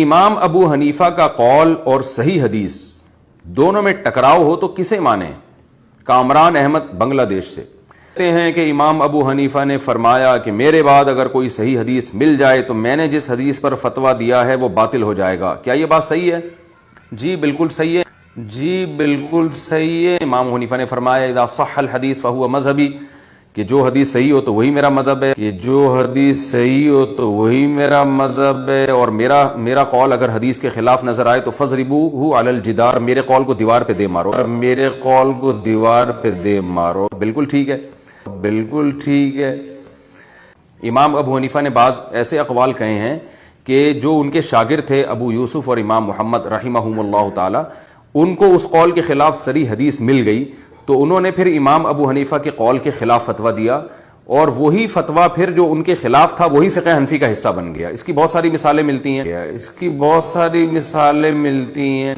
امام ابو حنیفہ کا قول اور صحیح حدیث دونوں میں ٹکراؤ ہو تو کسے مانیں؟ کامران احمد بنگلہ دیش سے کہتے ہیں کہ امام ابو حنیفہ نے فرمایا کہ میرے بعد اگر کوئی صحیح حدیث مل جائے تو میں نے جس حدیث پر فتویٰ دیا ہے وہ باطل ہو جائے گا. کیا یہ بات صحیح ہے؟ جی بالکل صحیح ہے. جی بالکل صحیح ہے. امام حنیفہ نے فرمایا اذا صح الحدیث فہو مذہبی، کہ جو حدیث صحیح ہو تو وہی میرا مذہب ہے، کہ جو حدیث صحیح ہو تو وہی میرا مذہب ہے. اور میرا قول اگر حدیث کے خلاف نظر آئے تو فضربوہ علی الجدار، میرے قول کو دیوار پہ دے مارو، میرے قول کو دیوار پہ دے مارو. بالکل ٹھیک ہے، بالکل ٹھیک ہے. امام ابو حنیفہ نے بعض ایسے اقوال کہے ہیں کہ جو ان کے شاگرد تھے ابو یوسف اور امام محمد رحمہم اللہ تعالی، ان کو اس قول کے خلاف صریح حدیث مل گئی تو انہوں نے پھر امام ابو حنیفہ کے قول کے خلاف فتویٰ دیا، اور وہی فتویٰ پھر جو ان کے خلاف تھا وہی فقہ حنفی کا حصہ بن گیا. اس کی بہت ساری مثالیں ملتی ہیں.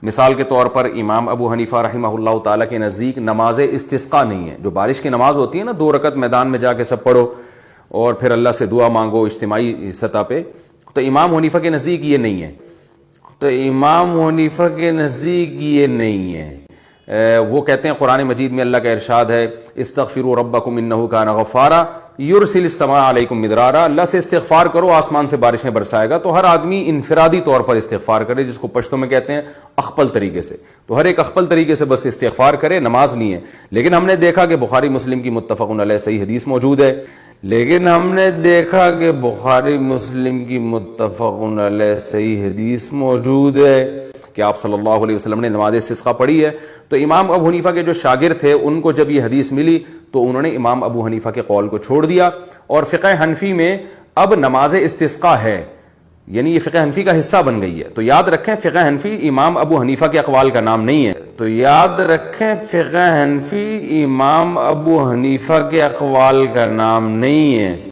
مثال کے طور پر امام ابو حنیفہ رحمہ اللہ تعالیٰ کے نزدیک نماز استسقاء نہیں ہے. جو بارش کی نماز ہوتی ہے نا، 2 رکعت میدان میں جا کے سب پڑھو اور پھر اللہ سے دعا مانگو اجتماعی سطح پہ، تو امام حنیفہ کے نزدیک یہ نہیں ہے. وہ کہتے ہیں قرآن مجید میں اللہ کا ارشاد ہے استغفروا ربکم انہ کان غفارا یرسل السماء علیکم مدرارا، اللہ سے استغفار کرو آسمان سے بارشیں برسائے گا. تو ہر آدمی انفرادی طور پر استغفار کرے، جس کو پشتوں میں کہتے ہیں اخپل طریقے سے، تو ہر ایک اخپل طریقے سے بس استغفار کرے، نماز نہیں ہے. لیکن ہم نے دیکھا کہ بخاری مسلم کی متفق علیہ صحیح حدیث موجود ہے کہ آپ صلی اللہ علیہ وسلم نے نماز استسقاء پڑھی ہے. تو امام ابو حنیفہ کے جو شاگرد تھے ان کو جب یہ حدیث ملی تو انہوں نے امام ابو حنیفہ کے قول کو چھوڑ دیا، اور فقہ حنفی میں اب نماز استسقاء ہے، یعنی یہ فقہ حنفی کا حصہ بن گئی ہے. تو یاد رکھیں فقہ حنفی امام ابو حنیفہ کے اقوال کا نام نہیں ہے. تو یاد رکھیں فقہ حنفی امام ابو حنیفہ کے اقوال کا نام نہیں ہے.